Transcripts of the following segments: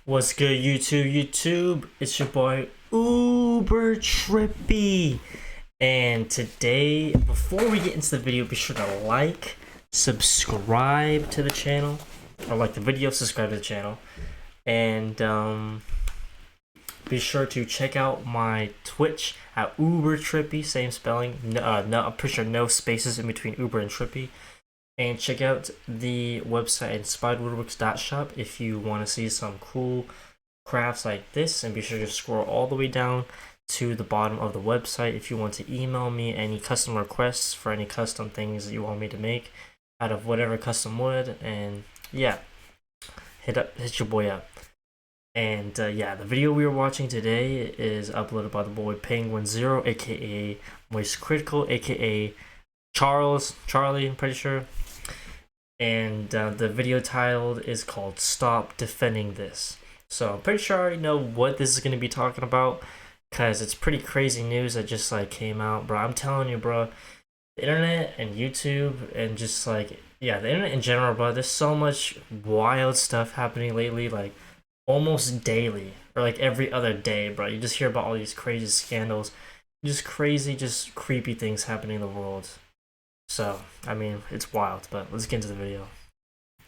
What's good, YouTube? It's your boy UberTrippy. And today, before we get into the video, be sure to like, subscribe to the channel, or like the video, subscribe to the channel, and be sure to check out my Twitch at UberTrippy, same spelling. No, I'm pretty sure no spaces in between Uber and Trippy. And check out the website inspiredwoodworks.shop if you want to see some cool crafts like this. And be sure to scroll all the way down to the bottom of the website if you want to email me any custom requests for any custom things that you want me to make out of whatever custom wood. And yeah, hit your boy up. And yeah, the video we are watching today is uploaded by the boy Penguin Zero, aka Moist Critical, aka Charlie, I'm pretty sure. And the video titled is called Stop Defending This. So I'm pretty sure I already know what this is going to be talking about, because it's pretty crazy news that just like came out, bro. I'm telling you, bro, the internet and YouTube and just like, yeah, the internet in general, bro, there's so much wild stuff happening lately, like almost daily or like every other day, bro. You just hear about all these crazy scandals, just crazy, just creepy things happening in the world. So, I mean, it's wild, but let's get into the video.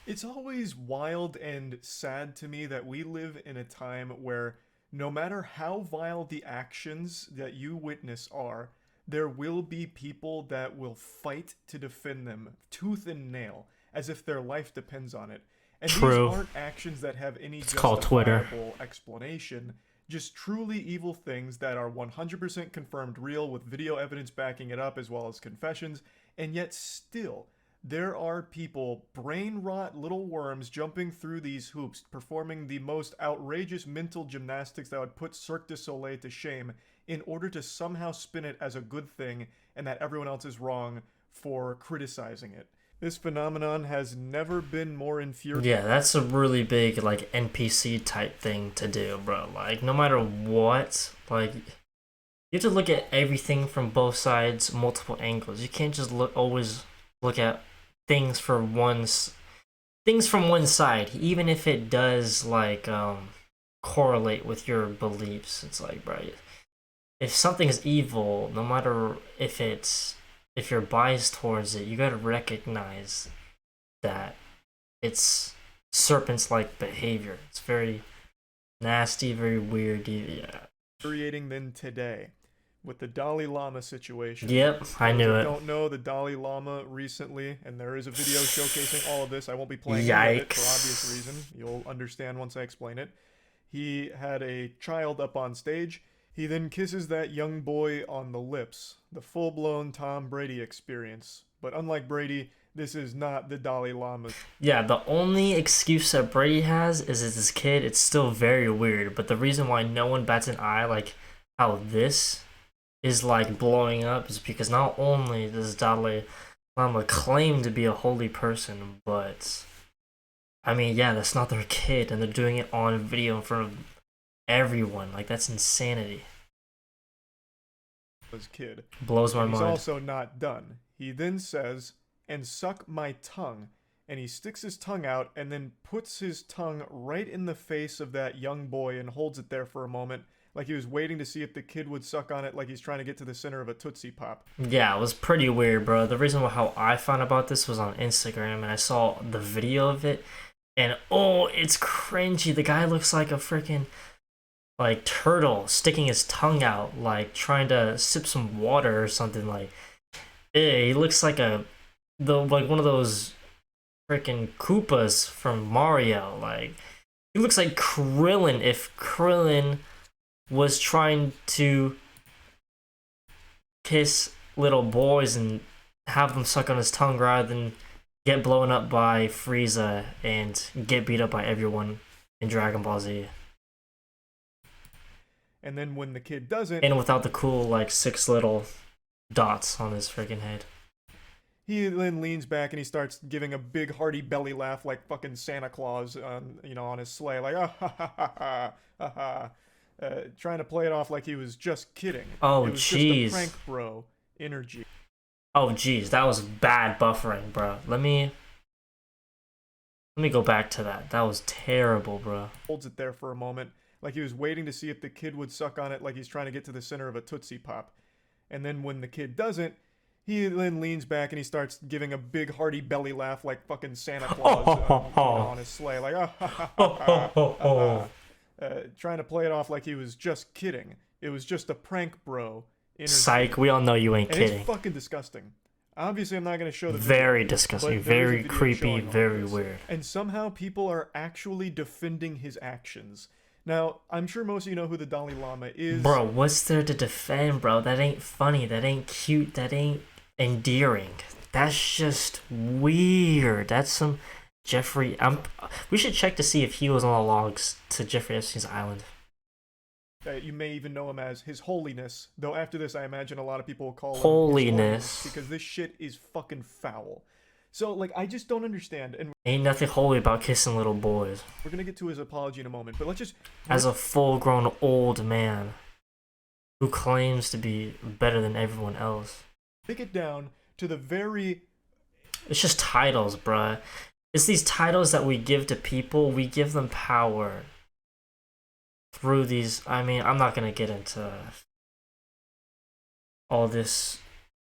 It's always wild and sad to me that we live in a time where no matter how vile the actions that you witness are, there will be people that will fight to defend them tooth and nail, as if their life depends on it. And True. These aren't actions that have any It's called Twitter. justifiable explanation, just truly evil things that are 100% confirmed real with video evidence backing it up as well as confessions, and yet still there are people, brain rot little worms, jumping through these hoops, performing the most outrageous mental gymnastics that would put Cirque du Soleil to shame in order to somehow spin it as a good thing and that everyone else is wrong for criticizing it. This phenomenon has never been more infuriating. Yeah, that's a really big, like, NPC type thing to do, bro. Like, no matter what, like, you have to look at everything from both sides, multiple angles. You can't just always look at things from one side, even if it does like correlate with your beliefs. It's like, bro, if something is evil, no matter if you're biased towards it, you gotta recognize that it's serpents-like behavior. It's very nasty, very weird. Yeah. Infuriating than today with the Dalai Lama situation. Yep, I knew it. Don't know the Dalai Lama recently, and there is a video showcasing all of this. I won't be playing Yikes. it for obvious reason. You'll understand once I explain it. He had a child up on stage. He then kisses that young boy on the lips. The full-blown Tom Brady experience. But unlike Brady, this is not the Dalai Lama. Yeah, the only excuse that Brady has is it's his kid. It's still very weird, but the reason why no one bats an eye like how this is like blowing up is because not only does Dalai Lama claim to be a holy person, but I mean, yeah, that's not their kid, and they're doing it on video in front of everyone. Like, that's insanity. His kid. Blows my mind. He's also not done. He then says, "And suck my tongue." And he sticks his tongue out and then puts his tongue right in the face of that young boy and holds it there for a moment, like he was waiting to see if the kid would suck on it, like he's trying to get to the center of a Tootsie Pop. Yeah, it was pretty weird, bro. The reason how I found about this was on Instagram, and I saw the video of it, and oh, it's cringy. The guy looks like a freaking like turtle sticking his tongue out, like trying to sip some water or something. Like, he looks like like one of those freaking Koopas from Mario. Like, he looks like Krillin if Krillin was trying to kiss little boys and have them suck on his tongue rather than get blown up by Frieza and get beat up by everyone in Dragon Ball Z. And then when the kid doesn't, and without the cool like 6 little dots on his freaking head, he then leans back and he starts giving a big hearty belly laugh like fucking Santa Claus on, on his sleigh, like ah ha ha ha ha ha ha. Trying to play it off like he was just kidding. Oh, it was jeez. just a prank bro energy. Oh, jeez, that was bad buffering, bro. Let me Let me go back to that. That was terrible, bro. Holds it there for a moment, like he was waiting to see if the kid would suck on it, like he's trying to get to the center of a Tootsie Pop. And then when the kid doesn't, he then leans back and he starts giving a big hearty belly laugh like fucking Santa Claus on his sleigh, like trying to play it off like he was just kidding. It was just a prank, bro. Psych, we all know you ain't kidding. It's fucking disgusting. Obviously, I'm not going to show the very video, disgusting, very creepy, very weird. And somehow people are actually defending his actions. Now, I'm sure most of you know who the Dalai Lama is. Bro, what's there to defend, bro? That ain't funny, that ain't cute, that ain't endearing. That's just weird. That's some Jeffrey... we should check to see if he was on the logs to Jeffrey Epstein's island. You may even know him as His Holiness, though after this I imagine a lot of people will call him Holiness, because this shit is fucking foul. So, like, I just don't understand. And ain't nothing holy about kissing little boys. We're gonna get to his apology in a moment, but let's just... As a full-grown old man who claims to be better than everyone else. Pick it down to the very... It's just titles, bruh. It's these titles that we give to people. We give them power through these... I mean, I'm not gonna get into all this...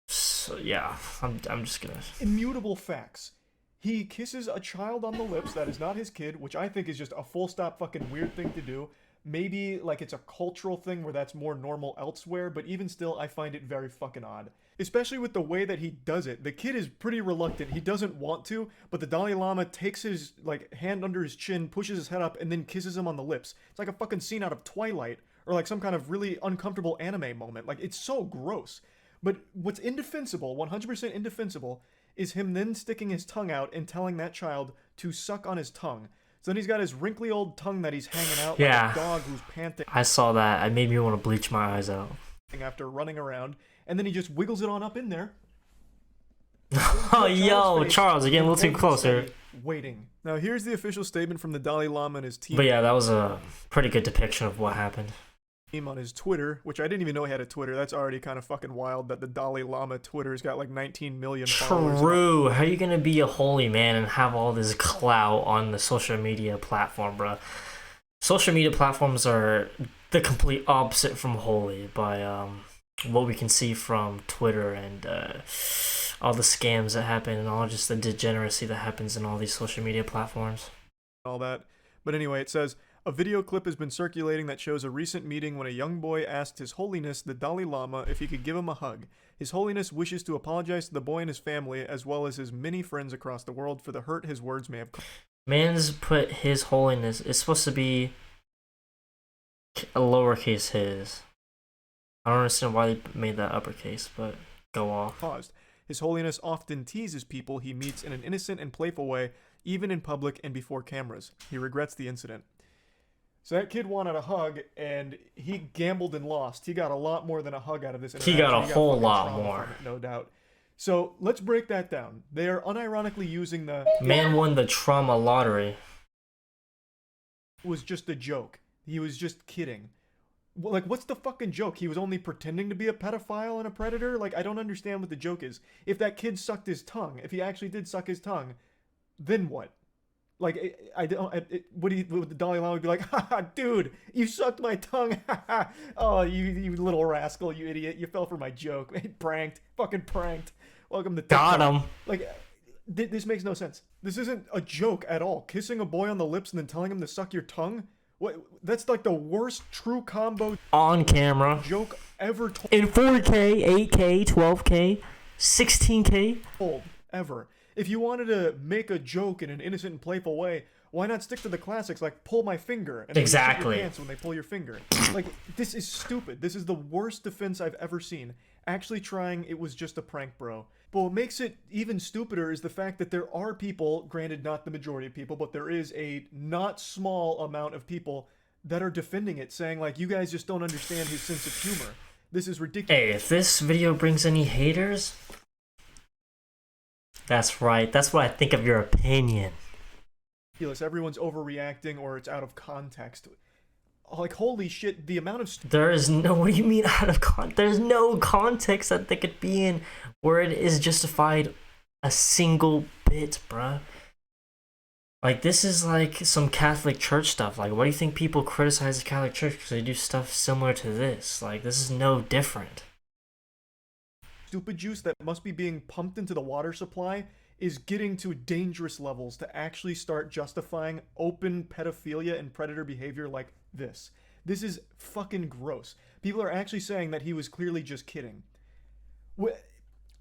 So, yeah, I'm just gonna... Immutable facts. He kisses a child on the lips that is not his kid, which I think is just a full stop fucking weird thing to do. Maybe, like, it's a cultural thing where that's more normal elsewhere, but even still, I find it very fucking odd. Especially with the way that he does it. The kid is pretty reluctant. He doesn't want to, but the Dalai Lama takes his, like, hand under his chin, pushes his head up, and then kisses him on the lips. It's like a fucking scene out of Twilight, or like some kind of really uncomfortable anime moment. Like, it's so gross. But what's indefensible, 100% indefensible, is him then sticking his tongue out and telling that child to suck on his tongue. So then he's got his wrinkly old tongue that he's hanging out like a dog who's panting. I saw that. It made me want to bleach my eyes out. After running around, and then he just wiggles it on up in there. Oh, yo, Charles, you're getting a little too close here. Waiting. Now here's the official statement from the Dalai Lama and his team. But yeah, that was a pretty good depiction of what happened. On his Twitter, which I didn't even know he had a Twitter. That's already kind of fucking wild that the Dalai Lama Twitter's got like 19 million followers. True. How are you gonna be a holy man and have all this clout on the social media platform, bro? Social media platforms are the complete opposite from holy by what we can see from Twitter and all the scams that happen and all just the degeneracy that happens in all these social media platforms. All that. But anyway, it says, a video clip has been circulating that shows a recent meeting when a young boy asked His Holiness, the Dalai Lama, if he could give him a hug. His Holiness wishes to apologize to the boy and his family, as well as his many friends across the world, for the hurt his words may have caused. Man's put His Holiness. It's supposed to be a lowercase his. I don't understand why they made that uppercase, but go off. His Holiness often teases people he meets in an innocent and playful way, even in public and before cameras. He regrets the incident. So that kid wanted a hug, and he gambled and lost. He got a lot more than a hug out of this interaction. He got a whole lot more. No doubt. So let's break that down. They are unironically using the... Man won the trauma lottery. It was just a joke. He was just kidding. Like, what's the fucking joke? He was only pretending to be a pedophile and a predator? Like, I don't understand what the joke is. If that kid sucked his tongue, if he actually did suck his tongue, then what? Like, would the Dalai Lama be like, haha, dude, you sucked my tongue, haha, oh, you little rascal, you idiot, you fell for my joke, pranked, fucking pranked, welcome to TikTok. Got him. Like, this makes no sense. This isn't a joke at all. Kissing a boy on the lips and then telling him to suck your tongue? What? That's like the worst true combo on camera joke ever told. In 4K, 8K, 12K, 16K. Told, ever. If you wanted to make a joke in an innocent and playful way, why not stick to the classics like pull my finger and exactly your pants when they pull your finger? Like, this is stupid. This is the worst defense I've ever seen. Actually trying it was just a prank, bro. But what makes it even stupider is the fact that there are people, granted not the majority of people, but there is a not small amount of people that are defending it, saying like, you guys just don't understand his sense of humor. This is ridiculous. Hey, if this video brings any haters, that's right. That's what I think of your opinion. Everyone's overreacting or it's out of context. Like, holy shit, the amount of... There is no... What do you mean out of context? There's no context that they could be in where it is justified a single bit, bruh. Like, this is like some Catholic Church stuff. Like, why do you think people criticize the Catholic Church? Because they do stuff similar to this. Like, this is no different. Stupid juice that must be being pumped into the water supply is getting to dangerous levels to actually start justifying open pedophilia and predator behavior like this. This is fucking gross. People are actually saying that he was clearly just kidding.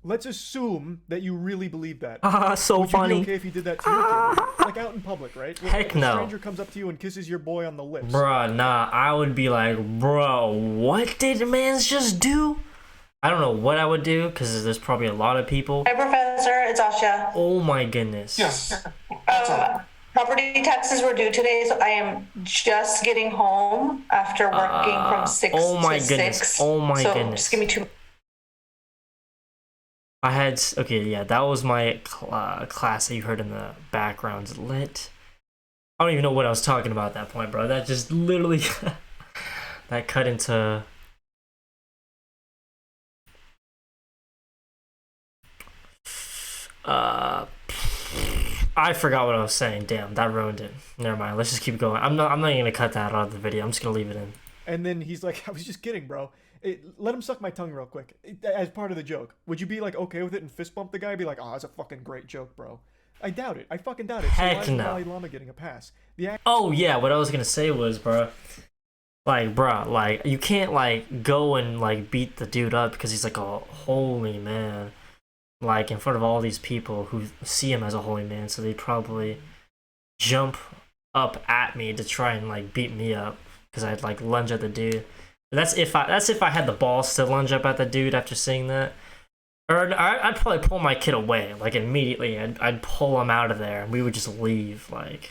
Let's assume that you really believe that. Ah, so Would you funny. be okay if he did that to your kid? Like out in public, right? Heck A no. stranger comes up to you and kisses your boy on the lips. Bruh, nah, I would be like, bro, what did mans just do? I don't know what I would do, because there's probably a lot of people. Hi, Professor. It's Asha. Oh my goodness. Yes. Property taxes were due today, so I am just getting home after working from 6 oh my to goodness. 6. Oh my so goodness. Just give me 2. I had, okay, yeah, that was my class that you heard in the background. Lit. I don't even know what I was talking about at that point, bro. That just literally, that cut into... I forgot what I was saying. Damn, that ruined it. Never mind. Let's just keep going. I'm not even gonna cut that out of the video. I'm just gonna leave it in. And then he's like, I was just kidding, bro. Let him suck my tongue real quick. As part of the joke. Would you be like okay with it and fist bump the guy? Be like, oh, that's a fucking great joke, bro. I doubt it. I fucking doubt it. Heck so why is no. the Dalai Lama getting a pass? Oh yeah, what I was gonna say was, bro, like you can't like go and like beat the dude up because he's like a holy man, like in front of all these people who see him as a holy man, so they probably jump up at me to try and like beat me up because I'd like lunge at the dude. That's if I had the balls to lunge up at the dude after seeing that. Or I'd probably pull my kid away, like immediately. I'd pull him out of there, and we would just leave, like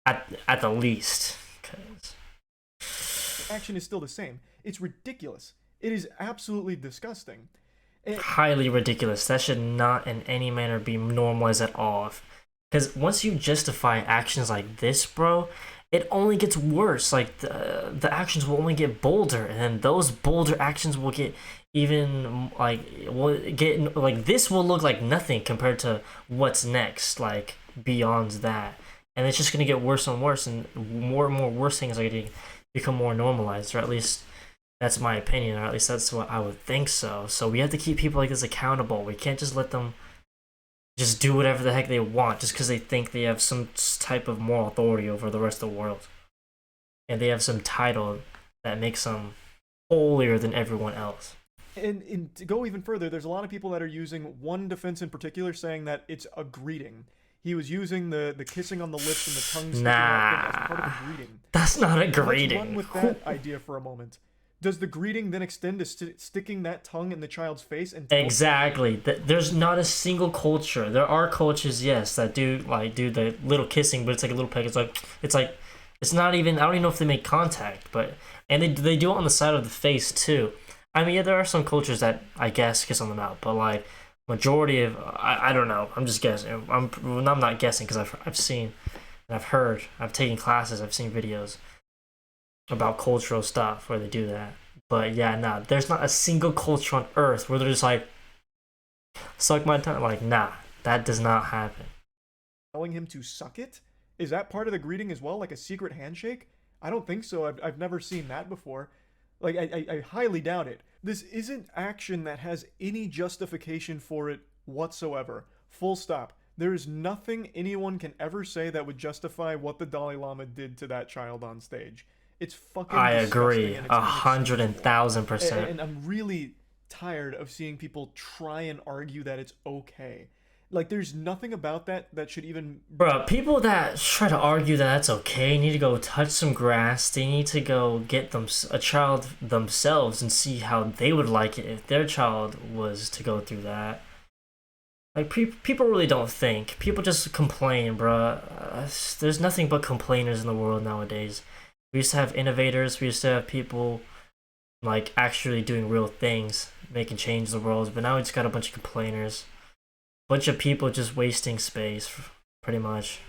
at the least. Cause action is still the same. It's ridiculous. It is absolutely disgusting. Highly ridiculous. That should not in any manner be normalized at all. Because once you justify actions like this, bro, it only gets worse. Like the actions will only get bolder, and then those bolder actions will get even this will look like nothing compared to what's next, like beyond that. And it's just gonna get worse and worse, and more worse things are gonna become more normalized, or at least that's my opinion, or at least that's what I would think so. So we have to keep people like this accountable. We can't just let them just do whatever the heck they want just because they think they have some type of moral authority over the rest of the world. And they have some title that makes them holier than everyone else. And to go even further, there's a lot of people that are using one defense in particular, saying that it's a greeting. He was using the kissing on the lips and the tongue sticking out as part of a greeting. That's not a greeting. Let's run with that idea for a moment. Does the greeting then extend to sticking that tongue in the child's face? And exactly. There's not a single culture. There are cultures, yes, that do the little kissing, but it's like a little peck. It's not even. I don't even know if they make contact, and they do it on the side of the face too. I mean, yeah, there are some cultures that I guess kiss on the mouth, but like majority of I don't know. I'm just guessing. I'm not guessing because I've seen and I've heard. I've taken classes. I've seen videos about cultural stuff where they do that. But yeah, nah, there's not a single culture on earth where they're just like, suck my tongue. Like, nah, that does not happen. Telling him to suck it? Is that part of the greeting as well, like a secret handshake? I don't think so. I've never seen that before. Like, I highly doubt it. This isn't action that has any justification for it whatsoever. Full stop. There is nothing anyone can ever say that would justify what the Dalai Lama did to that child on stage. It's fucking I agree, disgusting, and it's 100,000%. And I'm really tired of seeing people try and argue that it's okay. Like, there's nothing about that should even... Bro, people that try to argue that that's okay need to go touch some grass. They need to go get a child themselves and see how they would like it if their child was to go through that. Like, people really don't think. People just complain, bro. There's nothing but complainers in the world nowadays. We used to have innovators. We used to have people like actually doing real things, making change in the world. But now we just got a bunch of complainers, bunch of people just wasting space, pretty much.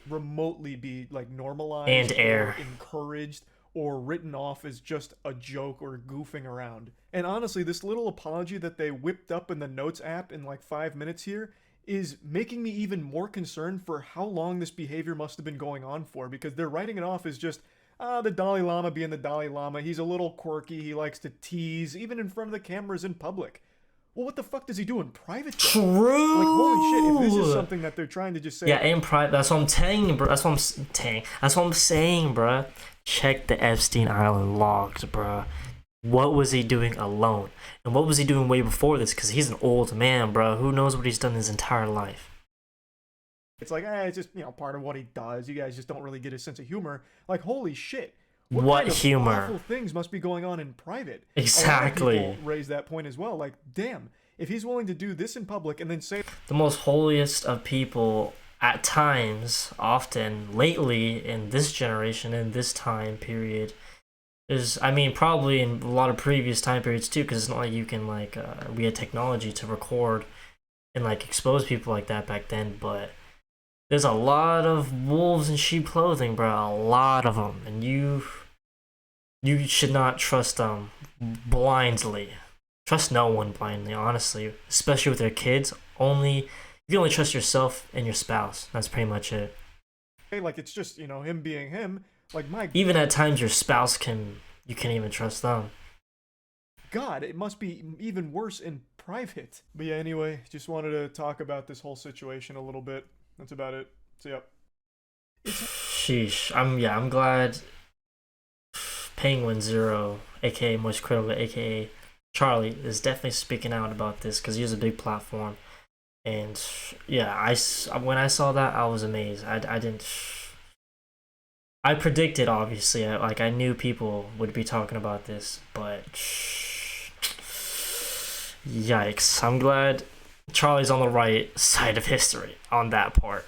Remotely be like normalized and air, or encouraged, or written off as just a joke or goofing around. And honestly, this little apology that they whipped up in the Notes app in like 5 minutes here is making me even more concerned for how long this behavior must have been going on for, because they're writing it off as just the Dalai Lama being the Dalai Lama. He's a little quirky. He likes to tease, even in front of the cameras in public. Well, what the fuck does he do in private? True. Like, holy shit! If this is something that they're trying to just say, yeah, in private. That's what I'm saying, bro. That's what I'm saying, bro. Check the Epstein Island logs, bro. What was he doing alone? And what was he doing way before this? Because he's an old man, bro. Who knows what he's done his entire life? it's like, it's just, part of what he does. You guys just don't really get his sense of humor. Like, holy shit. What kind of humor? awful things must be going on in private. Exactly. A lot of people raise that point as well. Like, damn, if he's willing to do this in public and then say The most holiest of people at times, often, lately, in this generation, in this time period, is, I mean, probably in a lot of previous time periods too, because it's not like you can, like, we had technology to record and, like, expose people like that back then, but there's a lot of wolves in sheep clothing, bro. A lot of them, and you should not trust them blindly. Trust no one blindly, honestly, especially with their kids. You can only trust yourself and your spouse. That's pretty much it. hey, like, it's just, him being him. Like, my Even at times, your spouse you can't even trust them. God, it must be even worse in private. But yeah, anyway, just wanted to talk about this whole situation a little bit. That's about it. So yeah. Sheesh. I'm glad Penguin Zero, aka Moist Critical, aka Charlie, is definitely speaking out about this because he has a big platform. And yeah, when I saw that, I was amazed. I predicted, obviously, I knew people would be talking about this, but yikes. I'm glad Charlie's on the right side of history on that part.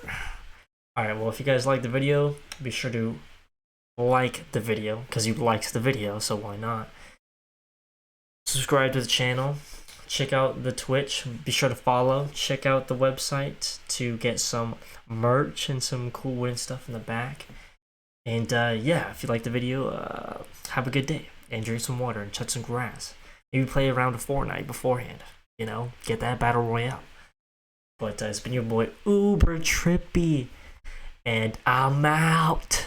Alright, well, if you guys liked the video, be sure to like the video, because you liked the video, so why not? Subscribe to the channel. Check out the Twitch. Be sure to follow. Check out the website to get some merch and some cool wooden stuff in the back. And yeah, if you like the video, have a good day and drink some water and touch some grass. Maybe play a round of Fortnite beforehand. Get that battle royale. But it's been your boy UberTrippy, and I'm out.